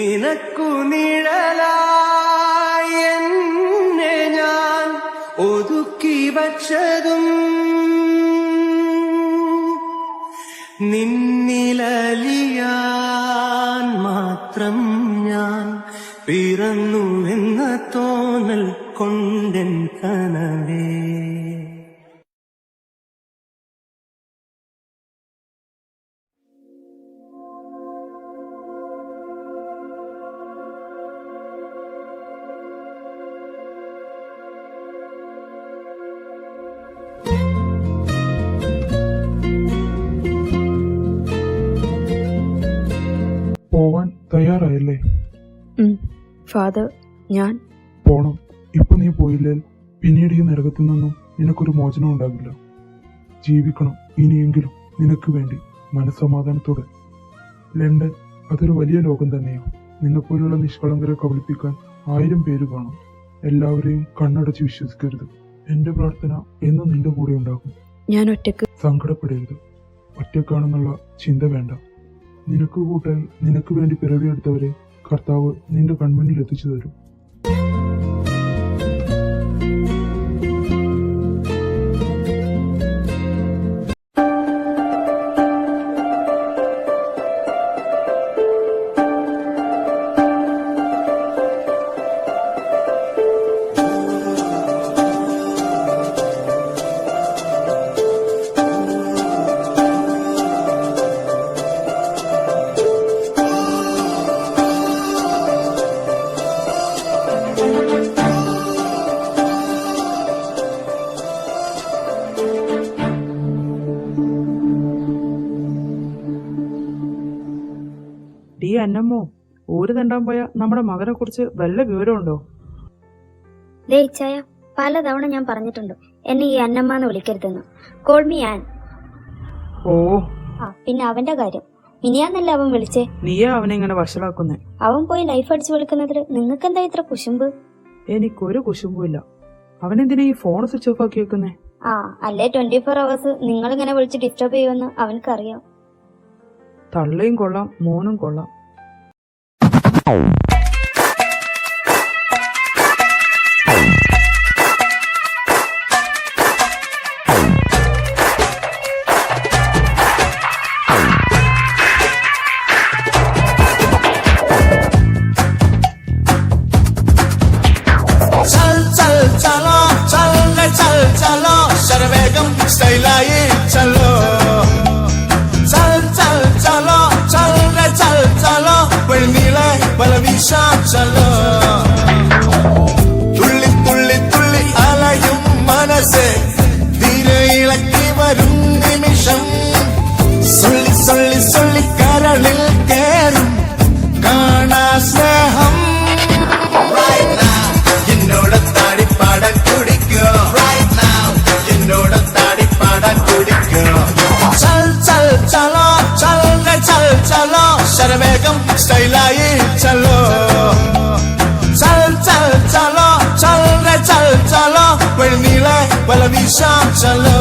നിനക്കു നിഴലായി എന്നെ ഞാൻ ഒതുക്കി വച്ചതും നിന്നിലലിയാൻ മാത്രം ഞാൻ പിറന്നുവെന്ന തോന്നൽ കൊണ്ടെൻ കനവേ. പോവാൻ തയ്യാറായല്ലേ? ഫാദർ, ഞാൻ പോണം. ഇപ്പൊ നീ പോയില്ലേ പിന്നീട് ഈ നരകത്തിൽ നിന്നും നിനക്കൊരു മോചനം ഉണ്ടാകില്ല. ജീവിക്കണം ഇനിയെങ്കിലും നിനക്ക് വേണ്ടി മനസ്സമാധാനത്തോടെ. ലണ്ടൻ അതൊരു വലിയ ലോകം തന്നെയാണ്. നിന്നെപ്പോലുള്ള നിഷ്കളങ്കരെ കബളിപ്പിക്കാൻ 1000 പേര് കാണും. എല്ലാവരെയും കണ്ണടച്ച് വിശ്വസിക്കരുത്. എന്റെ പ്രാർത്ഥന എന്നും നിന്റെ കൂടെ ഉണ്ടാകും. ഞാൻ ഒറ്റക്ക്. സങ്കടപ്പെടരുത്. ഒറ്റക്കാണെന്നുള്ള ചിന്ത വേണ്ട. നിനക്ക് കൂട്ടാൻ നിനക്ക് വേണ്ടി പിറവിയെടുത്തവരെ കർത്താവ് നിന്റെ കൺമുന്നിൽ എത്തിച്ചു തരും. അന്നമ്മോ, ഊര് തണ്ടാൻ പോയ നമ്മുടെ മകനെ കുറിച്ച് വല്ല വിവരമുണ്ടോ? പലതവണ ഞാൻ പറഞ്ഞിട്ടുണ്ട് എന്നെ ഈ അന്നമ്മ എന്ന് വിളിക്കരുതെന്ന്. Call me Ann. ഓ, പിന്നെ അവന്റെ കാര്യം മിനിയാന്നല്ല അവൻ വിളിച്ചേ. നീയാ അവനെ ഇങ്ങനെ വഷളാക്കുന്നേ? അവൻ പോയി ലൈഫ് അടിച്ചു വിളിക്കുന്നതിൽ നിങ്ങൾക്ക് എന്താ ഇത്ര കുശുമ്പ്? എനിക്കൊരു കുശുമ്പുമില്ല. അവനെന്തിനാ ഈ ഫോൺ സ്വിച്ച് ഓഫ് ആക്കി വെക്കുന്നേ? അല്ലേ 24 hours നിങ്ങളിങ്ങനെ വിളിച്ച് ഡിസ്റ്റർബ് ചെയ്യുമെന്ന് അവനക്കറിയാം. തള്ളയും കൊള്ളാം, മോനും കൊള്ളാം. സ്റ്റൈലായി ചലോ ചൽ ചൽ ചലോ ചൽ രെ ചൽ ചലോ വെണ്ണീളെ വല വീശാം ചലോ തുള്ളി തുള്ളി തുള്ളി അലയും മനസ്സേ തീരെ ഇളക്കി വരും നിമിഷം സൊള്ളി സൊള്ളി സൊള്ളി കരളിൽ കേറും കാണാ സ്നേഹം എന്നോട് താടിപ്പാടാൻ കുടിക്കോ എന്നോട് താടിപ്പാടാൻ കുടിക്കോ ചൽ ചൽ ചലോ ചൽ രെ ചൽ ചലോ ശരവേഗം സ്റ്റൈലായി ചലോ ചൽ ചൽ ചലോ ചൽ രെ ചൽ ചലോ വെണ്ണീളെ വല വീശാം ചലോ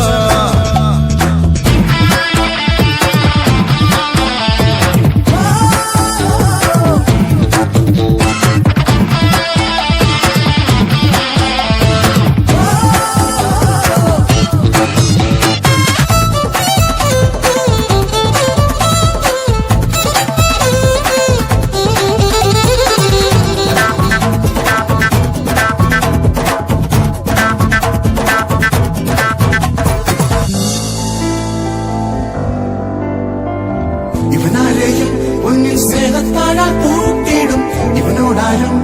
ഇവനാരെയും ഒന്നിൽ സ്നേഹത്താഴാൽ പൂട്ടിയിടും ഇവനോടാരും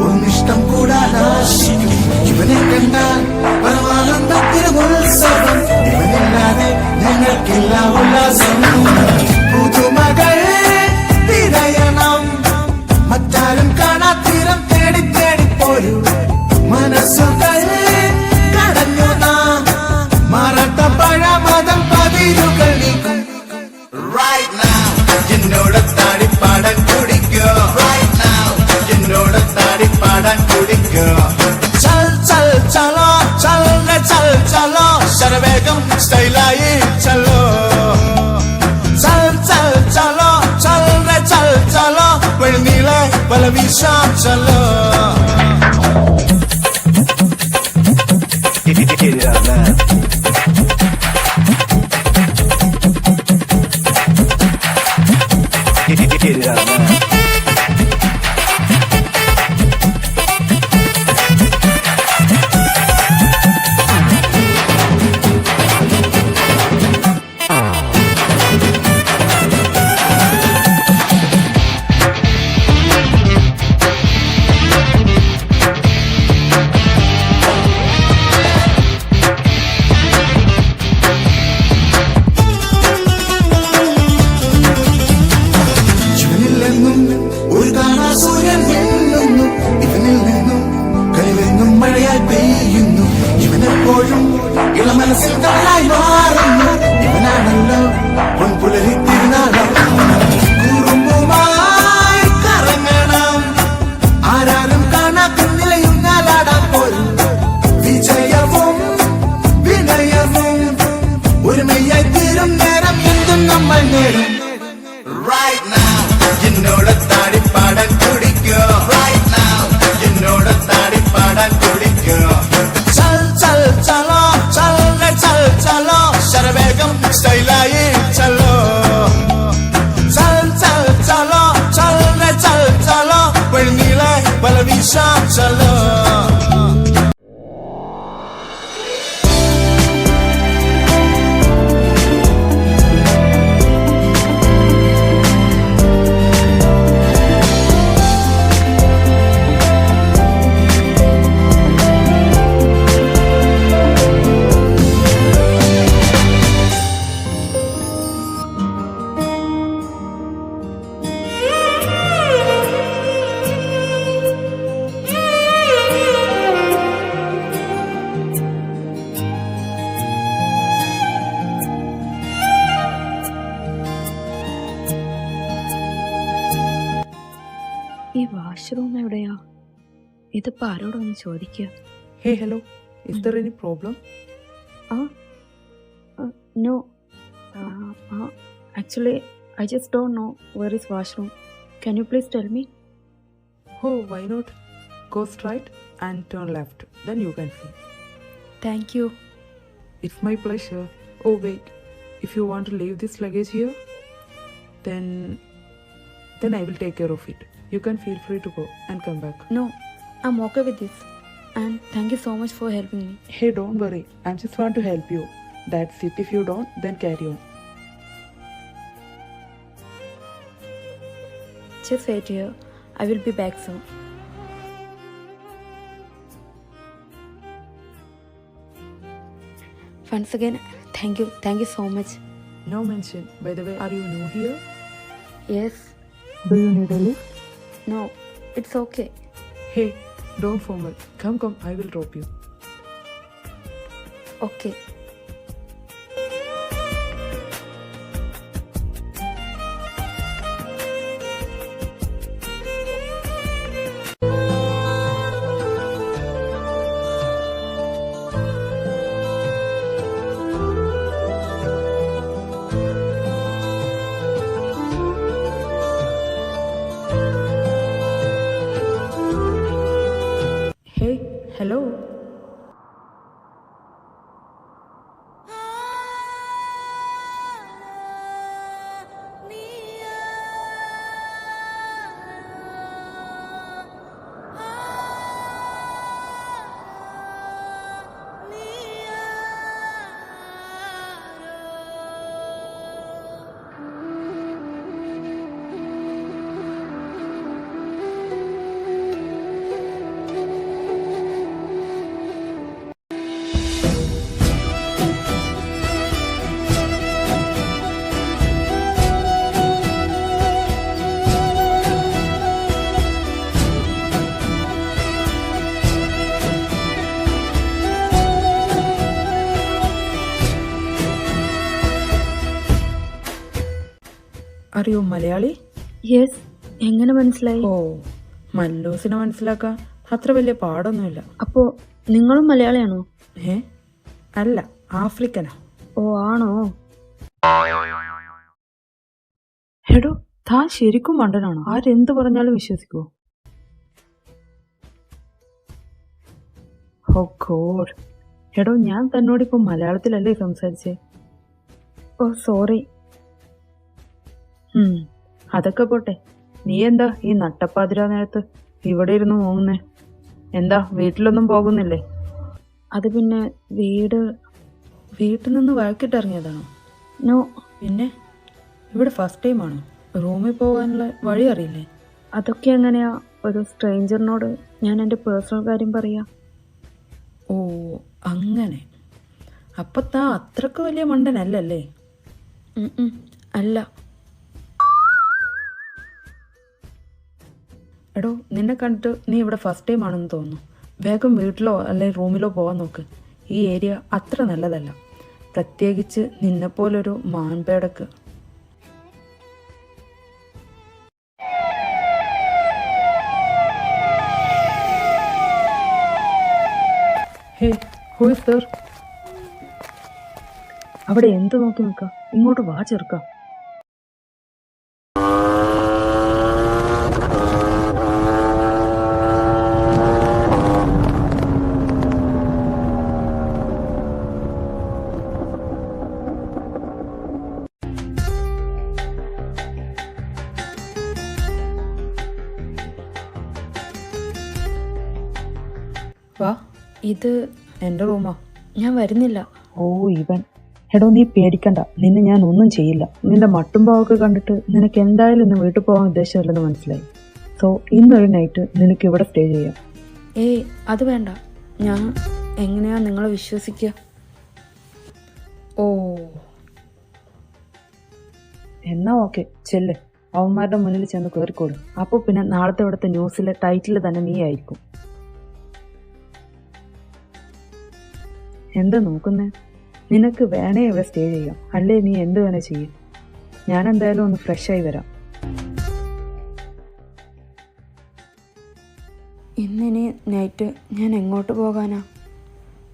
ഒന്നിഷ്ടം കൂടാനാശിക്കും ഇവനെ കണ്ടാൽ പരമാനന്ദത്തിരുമുത്സവം ഇവനില്ലാതെ ഞങ്ങൾക്കില്ല ഉല്ലാസം പുതുമകൾ തിരയണം മറ്റാരും കാണാത്തീരം തേടി തേടിപ്പോരും മനസ്സുകൾ കടഞ്ഞു നാം മാറാത്ത പഴമതം പതിരുകൾ നീക്കും എന്നോട് താടിപ്പാടാൻ കുടിക്കോ എന്നോട് താടിപ്പാടാൻ കുടിക്കോ ചൽ ചൽ ചലോ ചൽ രെ ചൽ ചലോ ശരവേഗം സ്റ്റൈലായി ചലോ ചൽ ചൽ ചലോ ചൽ രെ ചൽ ചലോ വെണ്ണീളെ വല വീശാം ചലോ Get it out, man. Get it out, man. ഇളമനസിൽ കടലായി മാറുന്നു ഇവനാണല്ലോ പൊൻപുലരി തിരുനാളം കുറുമ്പുമായി കറങ്ങണം ആരാരും കാണാത്ത നിലയുന്നാലാടാൻ പോലും വിജയവും വിനയവും ഒരുമയായി തീരും നേരം എന്തും നമ്മൾ നേടും Right now എന്നോടത്താടി പാടാൻ കുടിക്കോ Right now എന്നോടത്താടി പാടാൻ കുടിക്കോ चलो शरवेगम स्टाइलाई चलो चलो पेण्णीला बलवीशा चलो ഈ വാഷ്റൂം എവിടെയാ? ഇതിപ്പോ ആരോടൊന്ന് ചോദിക്കുക? Hey, hello. Is there any problem? No. Actually, I just don't know where is washroom. Can you please tell me? Oh, why not? Go straight and turn left. Then you can see. Thank you. It's my pleasure. Oh, wait. If you want to leave this luggage here, then I will take care of it. You can feel free to go and come back. No, I'm okay with this. And thank you so much for helping me. Hey, don't worry. I just want to help you. That's it. If you don't, then carry on. Just wait here. I will be back soon. Once again, thank you. Thank you so much. No mention. By the way, are you new here? Yes. Do you need a lift? No, it's okay. Hey, don't formal. Come, I will drop you. Okay. Hey, hello. Are you Malayali? Yes. എങ്ങനെ മനസ്സിലായി? ഓ, മല്ലൂസിനെ മനസ്സിലാക്കാൻ അത്ര വലിയ പാടൊന്നുമില്ല. അപ്പോ നിങ്ങളും മലയാളിയാണോ? അല്ല, ആഫ്രിക്കനാ. ഓ, ആണോ? എടോ, താൻ ശരിക്കും മണ്ടനാണോ? ആരെന്ത് പറഞ്ഞാലും വിശ്വസിക്കുവോ? ഓ ഗോഡ്. എടോ, ഞാൻ തന്നോടിപ്പോ മലയാളത്തിലല്ലേ സംസാരിച്ചേ? ഓ സോറി. അതൊക്കെ പോട്ടെ. നീ എന്താ ഈ നട്ടപ്പാതിരാ നേരത്ത് ഇവിടെ ഇരുന്ന് പോകുന്നേ? എന്താ വീട്ടിലൊന്നും പോകുന്നില്ലേ? അത് പിന്നെ വീട്ടിൽ നിന്ന് വഴക്കിട്ടിറങ്ങിയതാണോ? നോ. പിന്നെ ഇവിടെ ഫസ്റ്റ് ടൈമാണോ? റൂമിൽ പോകാനുള്ള വഴി അറിയില്ലേ? അതൊക്കെ എങ്ങനെയാ ഒരു സ്ട്രേഞ്ചറിനോട് ഞാൻ എൻ്റെ പേഴ്സണൽ കാര്യം പറയാ? ഓ അങ്ങനെ. അപ്പൊ താ അത്രക്ക് വലിയ മണ്ടനല്ലല്ലേ? അല്ല. എടോ, നിന്നെ കണ്ടിട്ട് നീ ഇവിടെ ഫസ്റ്റ് ടൈം ആണെന്ന് തോന്നുന്നു. വേഗം വീട്ടിലോ അല്ലെങ്കിൽ റൂമിലോ പോകാൻ നോക്ക്. ഈ ഏരിയ അത്ര നല്ലതല്ല, പ്രത്യേകിച്ച് നിന്നെപ്പോലൊരു മാൻപേടക്ക്. ഹേ, ഹൂ ഇസ് ദർ? അവിടെ എന്ത് നോക്കി നിൽക്കാം? ഇങ്ങോട്ട് വാ ചെറുക്ക. വാ, ഇത് എൻ്റെ റൂമാ. ഞാൻ വരുന്നില്ല. ഓ ഇവൻ. എടോ, നീ പേടിക്കണ്ട, നിന്നെ ഞാൻ ഒന്നും ചെയ്യില്ല. നിന്റെ മട്ടും പാവൊക്കെ കണ്ടിട്ട് നിനക്ക് എന്തായാലും ഇന്ന് വീട്ടിൽ പോകാൻ ഉദ്ദേശമില്ലെന്ന് മനസ്സിലായി. സോ ഇന്നൊരു നൈറ്റ് നിനക്ക് ഇവിടെ സ്റ്റേ ചെയ്യാം. ഏയ് അത് വേണ്ട. ഞാൻ എങ്ങനെയാ നിങ്ങളെ വിശ്വസിക്കുക? ഓ എന്നാ ഓക്കെ, ചെല്ല്. അവന്മാരുടെ മുന്നിൽ ചെന്ന് കയറിക്കോളും. അപ്പോൾ പിന്നെ നാളത്തെ ഇവിടുത്തെ ന്യൂസിലെ ടൈറ്റിൽ തന്നെ നീ ആയിരിക്കും. എന്താ നോക്കുന്നേ? നിനക്ക് വേണേ ഇവിടെ സ്റ്റേ ചെയ്യാം, അല്ലേ നീ എന്ത് വേണേ ചെയ്യും. ഞാൻ എന്തായാലും ഒന്ന് ഫ്രഷ് ആയി വരാം. ഇന്നിനി നൈറ്റ് ഞാൻ എങ്ങോട്ട് പോകാനാ?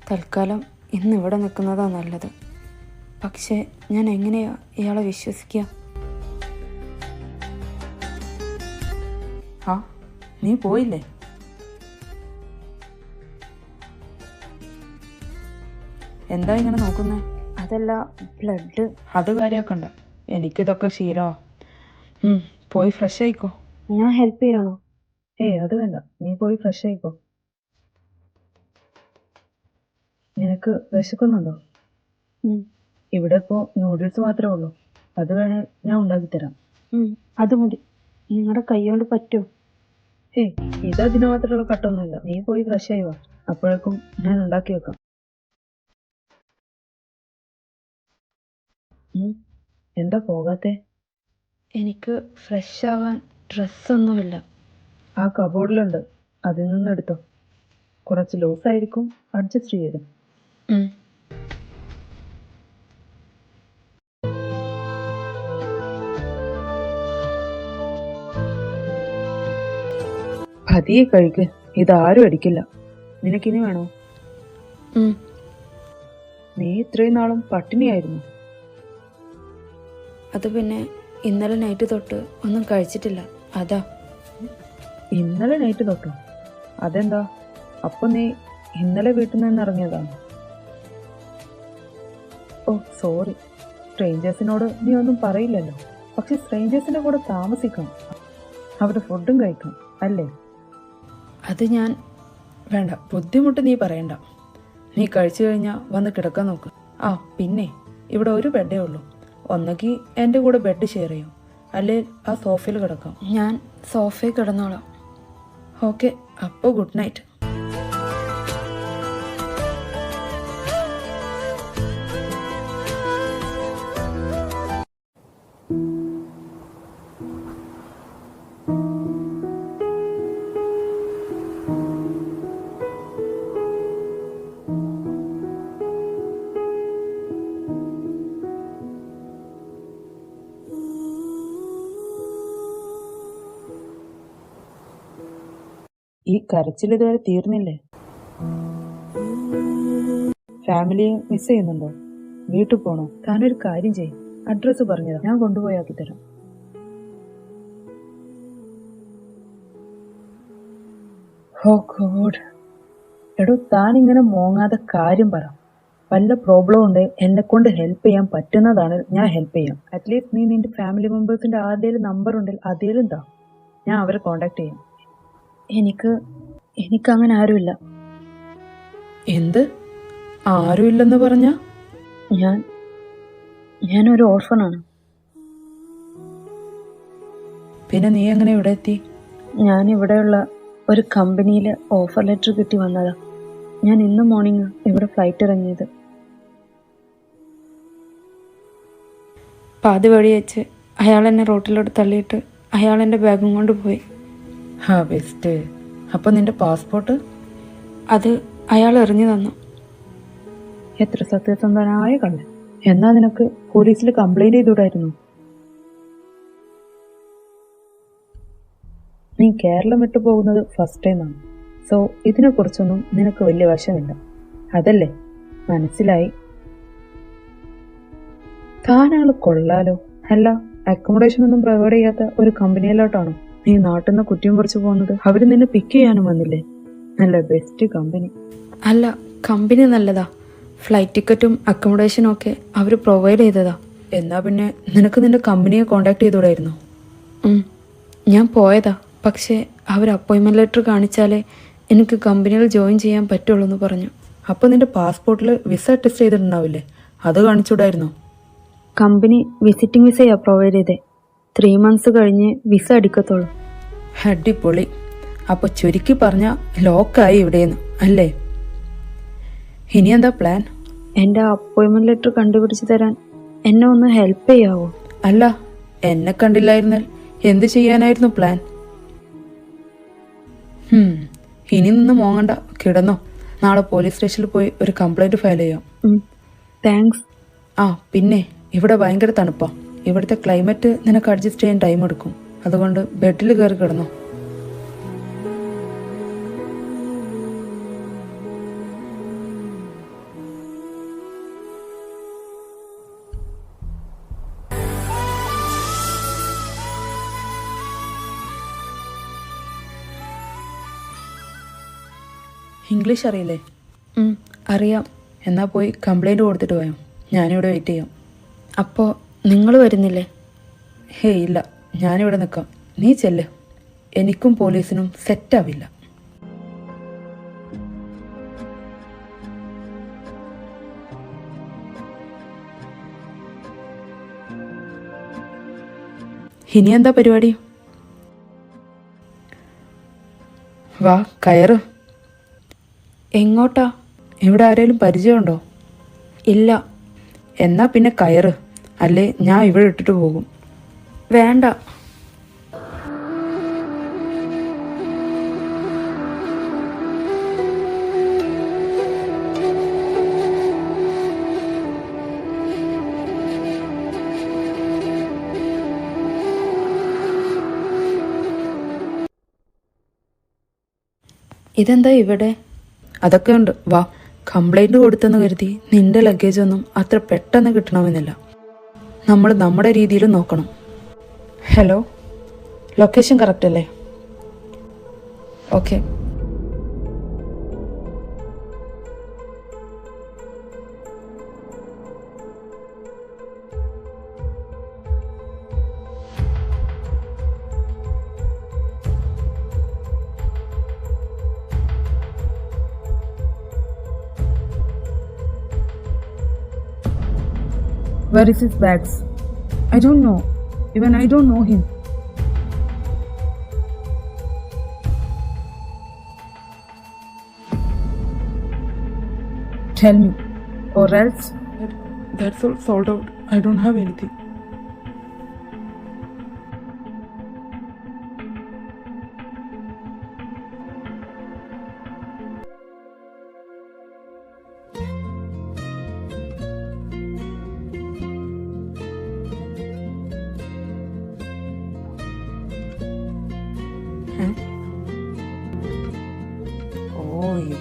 തൽക്കാലം ഇന്ന് ഇവിടെ നിൽക്കുന്നതാ നല്ലത്. പക്ഷേ ഞാൻ എങ്ങനെയാ ഇയാളെ വിശ്വസിക്കുക? ആ, നീ പോയില്ലേ? എന്താ ഇങ്ങനെ നോക്കുന്നേ? അതല്ല, ബ്ലഡ്. അത് കാര്യമൊക്കെ എനിക്കിതൊക്കെ ശീലമാ. പോയി ഫ്രഷ് ആയിക്കോ. ഞാൻ ഹെൽപ്പ് ചെയ്യാമോ? അത് വേണ്ട, നീ പോയി ഫ്രഷ് ആയിക്കോ. നിനക്ക് വിശക്കുന്നുണ്ടോ? ഇവിടെ ഇപ്പോ നൂഡിൽസ് മാത്രമേ ഉള്ളൂ. അത് വേണേ ഞാൻ ഉണ്ടാക്കിത്തരാം. അത് മതി. നിങ്ങളുടെ കൈ കൊണ്ട് പറ്റുമോ? ഇതതിന് മാത്രമുള്ള കട്ടൊന്നുമില്ല. നീ പോയി ഫ്രഷ് ആയി വാ, അപ്പോഴേക്കും ഞാൻ ഉണ്ടാക്കി വെക്കാം. എന്താ പോകാത്തെ? എനിക്ക് ഫ്രഷ് ആവാൻ ഡ്രസ്സൊന്നുമില്ല. ആ കബോർഡിലുണ്ട്, അതിൽ നിന്ന് എടുത്തോ. കുറച്ച് ലൂസായിരിക്കും, അഡ്ജസ്റ്റ് ചെയ്തു. പതിയെ കഴിക്ക്, ഇതാരും അടിക്കില്ല. നിനക്കിനി വേണോ? നീ ഇത്രയും നാളും പട്ടിണിയായിരുന്നു. അത് പിന്നെ ഇന്നലെ നൈറ്റ് തൊട്ട് ഒന്നും കഴിച്ചിട്ടില്ല, അതാ. ഇന്നലെ നൈറ്റ് തൊട്ടോ? അതെന്താ? അപ്പൊ നീ ഇന്നലെ വീട്ടിൽ നിന്ന് ഇറങ്ങിയതാണ്? ഓ സോറി. സ്ട്രേഞ്ചേഴ്സിനോട് നീ ഒന്നും പറയില്ലല്ലോ. പക്ഷെ സ്ട്രേഞ്ചേഴ്സിന്റെ കൂടെ താമസിക്കാം, അവിടെ ഫുഡും കഴിക്കാം, അല്ലേ? അത് ഞാൻ വേണ്ട, ബുദ്ധിമുട്ട് നീ പറയണ്ട. നീ കഴിച്ചു കഴിഞ്ഞാൽ വന്ന് കിടക്കാൻ നോക്ക്. ആ പിന്നെ, ഇവിടെ ഒരു ബെഡേ ഉള്ളൂ. ഒന്നെങ്കിൽ എൻ്റെ കൂടെ ബെഡ് ഷെയർ ചെയ്യും, അല്ലേ ആ സോഫയിൽ കിടക്കാം. ഞാൻ സോഫയിൽ കിടന്നോളാം. ഓക്കെ, അപ്പോൾ ഗുഡ് നൈറ്റ്. ഈ കരച്ചിൽ ഇതുവരെ തീർന്നില്ലേ? ഫാമിലിയെ മിസ് ചെയ്യുന്നുണ്ടോ? വീട്ടിൽ പോണോ? താനൊരു കാര്യം ചെയ്യും, അഡ്രസ്സ് പറഞ്ഞതാ, ഞാൻ കൊണ്ടുപോയി ആക്കി തരാം. ഓ ഗോഡ്. എടോ, താൻ ഇങ്ങനെ മോങ്ങാതെ കാര്യം പറ. വല്ല പ്രോബ്ലം ഉണ്ട്, എന്നെ കൊണ്ട് ഹെൽപ്പ് ചെയ്യാൻ പറ്റുന്നതാണ് ഞാൻ ഹെൽപ്പ് ചെയ്യാം. അറ്റ്ലീസ്റ്റ് നീ നിന്റെ ഫാമിലി മെമ്പേഴ്സിന്റെ ആരുടെയും നമ്പർ ഉണ്ടെങ്കിൽ അതേലും താ, ഞാൻ അവരെ കോണ്ടാക്ട് ചെയ്യാം. എനിക്ക് അങ്ങനെ ആരുമില്ല. എന്ത്? ആരുമില്ലെന്ന് പറഞ്ഞ? ഞാനൊരു ഓർഫനാണ്. പിന്നെ നീ എങ്ങനെ ഇവിടെ എത്തി? ഞാൻ ഇവിടെയുള്ള ഒരു കമ്പനിയിൽ ഓഫർ ലെറ്റർ കിട്ടി വന്നതാ. ഞാൻ ഇന്ന് മോർണിംഗ് ഇവിടെ ഫ്ലൈറ്റ് ഇറങ്ങിയത്. പാതി വഴി വെച്ച് അയാൾ എന്നെ റോട്ടിലോട്ട് തള്ളിയിട്ട് അയാൾ എൻ്റെ ബാഗും കൊണ്ട് പോയി. ബെസ്റ്റ്. അപ്പൊ നിന്റെ പാസ്പോർട്ട്? അത് അയാൾ എറിഞ്ഞു തന്നു. എത്ര സത്യസന്ധനായ കള്ളൻ. എന്നാ നിനക്ക് പോലീസിൽ കംപ്ലൈന്റ് ചെയ്തുകൂടായിരുന്നു? നീ കേരളം വിട്ടു പോകുന്നത് ഫസ്റ്റ് ടൈമാണ്. സോ ഇതിനെക്കുറിച്ചൊന്നും നിനക്ക് വലിയ വശമില്ല, അതല്ലേ? മനസ്സിലായി. താനാള് കൊള്ളാലോ. അല്ല, അക്കോമഡേഷൻ ഒന്നും പ്രൊവൈഡ് ചെയ്യാത്ത ഒരു കമ്പനിയിലോട്ടാണോ നീ നാട്ടിൽ നിന്ന് കുറ്റിയും പറിച്ചു പോകുന്നത്? അവര് നിന്നെ പിക്ക് ചെയ്യാനും വന്നില്ലേ? നല്ല ബെസ്റ്റ് കമ്പനി. അല്ല, കമ്പനി നല്ലതാ. ഫ്ലൈറ്റ് ടിക്കറ്റും അക്കോമഡേഷനും ഒക്കെ അവർ പ്രൊവൈഡ് ചെയ്തതാ. എന്നാ പിന്നെ നിനക്ക് നിന്റെ കമ്പനിയെ കോണ്ടാക്ട് ചെയ്തൂടായിരുന്നു? ഞാൻ പോയതാ, പക്ഷേ അവർ അപ്പോയിൻമെന്റ് ലെറ്റർ കാണിച്ചാലേ എനിക്ക് കമ്പനിയിൽ ജോയിൻ ചെയ്യാൻ പറ്റുള്ളൂ എന്ന് പറഞ്ഞു. അപ്പൊ നിന്റെ പാസ്പോർട്ടിൽ വിസ ടെസ്റ്റ് ചെയ്തിട്ടുണ്ടാവില്ലേ? അത് കാണിച്ചൂടായിരുന്നോ? കമ്പനി വിസിറ്റിംഗ് വിസയാ പ്രൊവൈഡ് ചെയ്തേ. 3 months കഴിഞ്ഞ് വിസ അടിക്കത്തുള്ളൂ. അടിപൊളി. അപ്പൊ ചുരുക്കി പറഞ്ഞ ലോക്കായി ഇവിടെയെന്ന് അല്ലേ? ഇനി എന്താ പ്ലാൻ? എൻ്റെ അപ്പോയിൻമെന്റ് ലെറ്റർ കണ്ടുപിടിച്ച് തരാൻ എന്നെ ഒന്ന് ഹെൽപ്പ് ചെയ്യാവോ? അല്ല, എന്നെ കണ്ടില്ലായിരുന്നാൽ എന്ത് ചെയ്യാനായിരുന്നു പ്ലാൻ? ഇനി നിന്ന് മോങ്ങണ്ട, കിടന്നോ. നാളെ പോലീസ് സ്റ്റേഷനിൽ പോയി ഒരു കംപ്ലൈന്റ് ഫയൽ ചെയ്യാം. താങ്ക്സ്. പിന്നെ ഇവിടെ ഭയങ്കര തണുപ്പാ. ഇവിടുത്തെ ക്ലൈമറ്റ് നിനക്ക് അഡ്ജസ്റ്റ് ചെയ്യാൻ ടൈം എടുക്കും. അതുകൊണ്ട് ബെഡിൽ കയറി കിടന്നോ. ഇംഗ്ലീഷ് അറിയില്ലേ? അറിയാം. എന്നാ പോയി കംപ്ലൈന്റ് കൊടുത്തിട്ട് പോയോ. ഞാനിവിടെ വെയിറ്റ് ചെയ്യാം. അപ്പോൾ നിങ്ങൾ വരുന്നില്ലേ? ഇല്ല, ഞാനിവിടെ നിൽക്കാം. നീ ചെല്ല്. എനിക്കും പോലീസിനും സെറ്റാവില്ല. ഇനി എന്താ പരിപാടി? വാ, കയറ്. എങ്ങോട്ടാ? ഇവിടെ ആരെങ്കിലും പരിചയമുണ്ടോ? ഇല്ല. എന്നാ പിന്നെ കയറ്, അല്ലേ ഞാൻ ഇവിടെ ഇട്ടിട്ട് പോകും. വേണ്ട. ഇതെന്താ ഇവിടെ? അതൊക്കെ ഉണ്ട്. വാ. കംപ്ലൈന്റ് കൊടുത്തെന്ന് കരുതി നിന്റെ ലഗേജ് ഒന്നും അത്ര പെട്ടെന്ന് കിട്ടണമെന്നില്ല. നമ്മൾ നമ്മുടെ രീതിയിൽ നോക്കണം. ഹലോ, ലൊക്കേഷൻ കറക്റ്റ് അല്ലേ? Okay. Where is his bags? I don't know. Even I don't know him. Tell me, or else. That's all sold out. I don't have anything.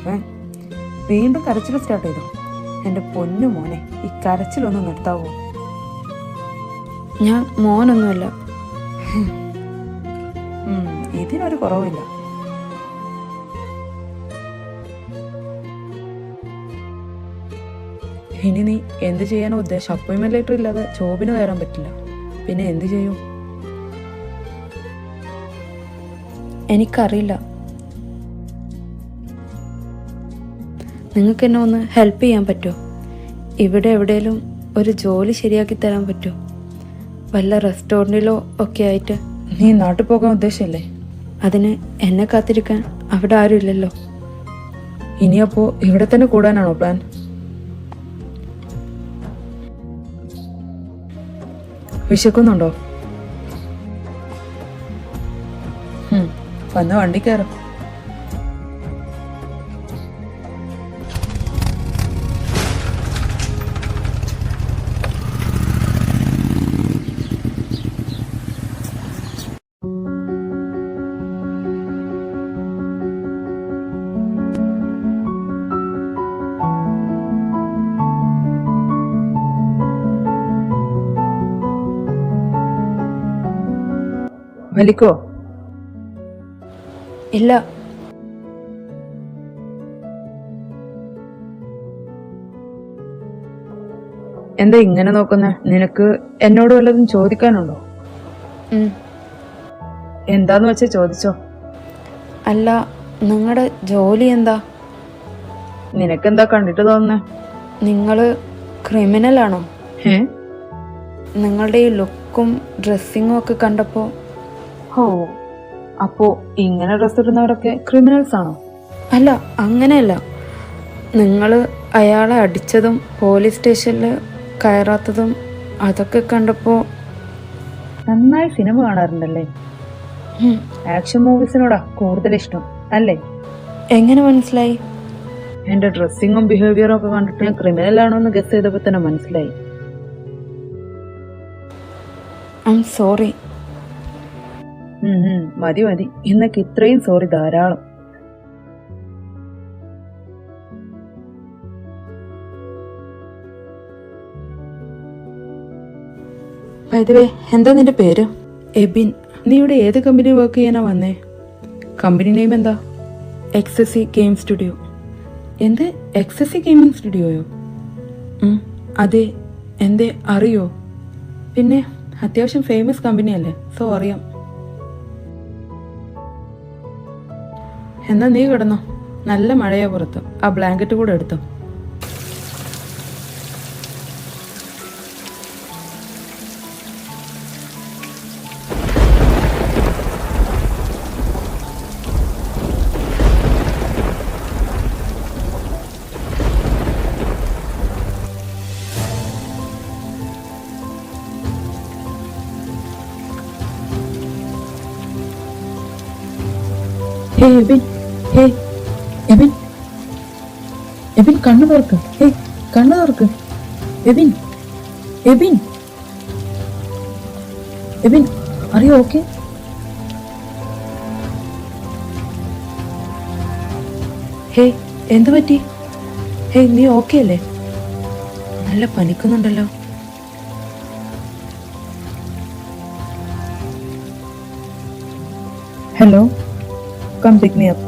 ഇവൻ വീണ്ടും കരച്ചിൽ സ്റ്റാർട്ട് ചെയ്തോ? എൻ്റെ പൊന്നു മോനെ, ഈ കരച്ചിലൊന്നും നിർത്താവോ? ഞാൻ മോനൊന്നുമല്ല. ഇതിനൊരു കുറവില്ല. ഇനി നീ എന്ത് ചെയ്യാനോ ഉദ്ദേശം? അപ്പോയിൻമെന്റ് ലെറ്റർ ഇല്ലാതെ ജോബിന് കയറാൻ പറ്റില്ല. പിന്നെ എന്ത് ചെയ്യും? എനിക്കറിയില്ല. നിങ്ങൾക്ക് എന്നെ ഒന്ന് ഹെൽപ്പ് ചെയ്യാൻ പറ്റുമോ? ഇവിടെ എവിടെയെങ്കിലും ഒരു ജോലി ശരിയാക്കി തരാൻ പറ്റുമോ? വല്ല റെസ്റ്റോറൻറ്റിലോ ഒക്കെ ആയിട്ട്. നീ നാട്ടിൽ പോകാൻ ഉദ്ദേശമല്ലേ? അതിന് എന്നെ കാത്തിരിക്കാൻ അവിടെ ആരും ഇല്ലല്ലോ. ഇനിയപ്പോ ഇവിടെ തന്നെ കൂടാനാണോ പ്ലാൻ? വിശക്കുന്നുണ്ടോ? വന്ന വണ്ടി കയറും. വലിക്കോ? ഇല്ല. എന്താ ഇങ്ങനെ നോക്കുന്നേ? നിനക്ക് എന്നോട് വല്ലതും ചോദിക്കാനുണ്ടോ? എന്താന്ന് വെച്ചാ ചോദിച്ചോ. അല്ല, നിങ്ങളുടെ ജോലി എന്താ? നിനക്കെന്താ കണ്ടിട്ട് തോന്നുന്നേ? നിങ്ങൾ ക്രിമിനലാണോ? ഏ? നിങ്ങളുടെ ഈ ലുക്കും ഡ്രസ്സിങ്ങും ഒക്കെ കണ്ടപ്പോൾ. ഓ, അപ്പോ ഇങ്ങനെ ഡ്രസ് ഇടുന്നവരൊക്കെ ക്രിമിനൽസ് ആണോ? അല്ല, അങ്ങനെയല്ല. നിങ്ങൾ അയാളെ അടിച്ചതും പോലീസ് സ്റ്റേഷനിൽ കയറാത്തതും അതൊക്കെ കണ്ടപ്പോൾ. നന്നായി സിനിമ കാണാറുണ്ടല്ലേ? ആക്ഷൻ മൂവീസിനോടാ കൂടുതൽ ഇഷ്ടം അല്ലേ? എങ്ങനെ മനസ്സിലായി? എന്റെ ഡ്രസ്സിങ്ങും ബിഹേവിയറും ഒക്കെ കണ്ടിട്ട് ഞാൻ ക്രിമിനൽ ആണോ എന്ന് ഗസ് ചെയ്തപ്പോ തന്നെ മനസ്സിലായി. I am sorry. മതി മതി, ഇന്നൊക്കെ ഇത്രയും സോറി ധാരാളം. എന്താ നിന്റെ പേര്? എബിൻ. നീ ഇവിടെ ഏത് കമ്പനി വർക്ക് ചെയ്യാനാ വന്നേ? കമ്പനി നെയിം എന്താ? എക്സസി ഗെയിം സ്റ്റുഡിയോ. എന്ത്? എക്സസി ഗെയിമിംഗ് സ്റ്റുഡിയോയോ? അതെ. എന്തേ, അറിയോ? പിന്നെ അത്യാവശ്യം ഫേമസ് കമ്പനി അല്ലേ, സോ അറിയാം. എന്നാ നീ കിടന്നോ, നല്ല മഴയാ പുറത്ത്. ആ ബ്ലാങ്കറ്റ് കൂടെ എടുത്തോ. ഹേ എബിൻ, ഹേ എബിൻ, എബിൻ കണ്ണു തുറക്ക്. ഹേ കണ്ണു തുറക്ക്. എബിൻ, എബിൻ, എബിൻ, അറിയോ? ഓക്കെ? ഹേ, എന്തു പറ്റി? ഹേ, നീ ഓക്കെ അല്ലേ? നല്ല പനിക്കുന്നുണ്ടല്ലോ. Hello, come pick me up.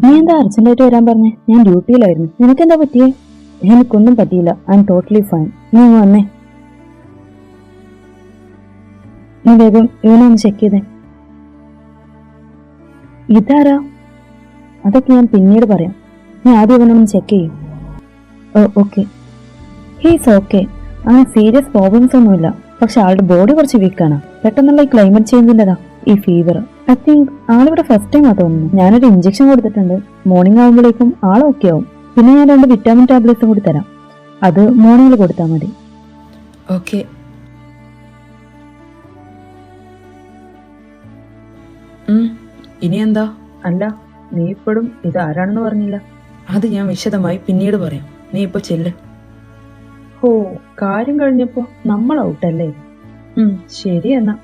നീ എന്താ അർജന്റായിട്ട് വരാൻ പറഞ്ഞേ? ഞാൻ ഡ്യൂട്ടിയിലായിരുന്നു. നിനക്കെന്താ പറ്റിയേ? എനിക്കൊന്നും പറ്റിയില്ല. I am totally fine. നീ ഇങ്ങ് വന്നേ. നീ വേഗം ഇവനെ ഒന്ന് ചെക്ക് ചെയ്തേ. ഇതാരാ? അതൊക്കെ ഞാൻ പിന്നീട് പറയാം. നീ ആദ്യം ഇവനൊന്ന് ചെക്ക് ചെയ്യും. ഓക്കെ. He's okay. അങ്ങനെ സീരിയസ് പ്രോബ്ലംസ് ഒന്നുമില്ല. പക്ഷെ ആളുടെ ബോഡി കുറച്ച് വീക്കാണ്. പെട്ടെന്നുള്ള ഈ ക്ലൈമറ്റ് ചേഞ്ചിൻ്റെതാ ഈ ഫീവർ. ഐ തിങ്ക് ആളിവിടെ ഫസ്റ്റ് ടൈം ആ തോന്നുന്നു. ഞാനൊരു ഇഞ്ചക്ഷൻ കൊടുത്തിട്ടുണ്ട്. മോർണിംഗ് ആകുമ്പോഴേക്കും ആൾ ഓക്കെ ആവും. പിന്നെ ഞാൻ 2 വിറ്റാമിൻ ടാബ്ലറ്റ്സും കൂടി തരാം. അത് മോർണിംഗിൽ കൊടുത്താൽ മതി. ഓക്കെ. ഇനി എന്താ? അല്ല, നീ ഇപ്പോഴും ഇതാരാണെന്ന് പറഞ്ഞില്ല. അത് ഞാൻ വിശദമായി പിന്നീട് പറയാം. നീ ഇപ്പൊ ചെല്ല്. ഓ, കാര്യം കഴിഞ്ഞപ്പോ നമ്മൾ ഔട്ടല്ലേ? ശരി എന്നാ.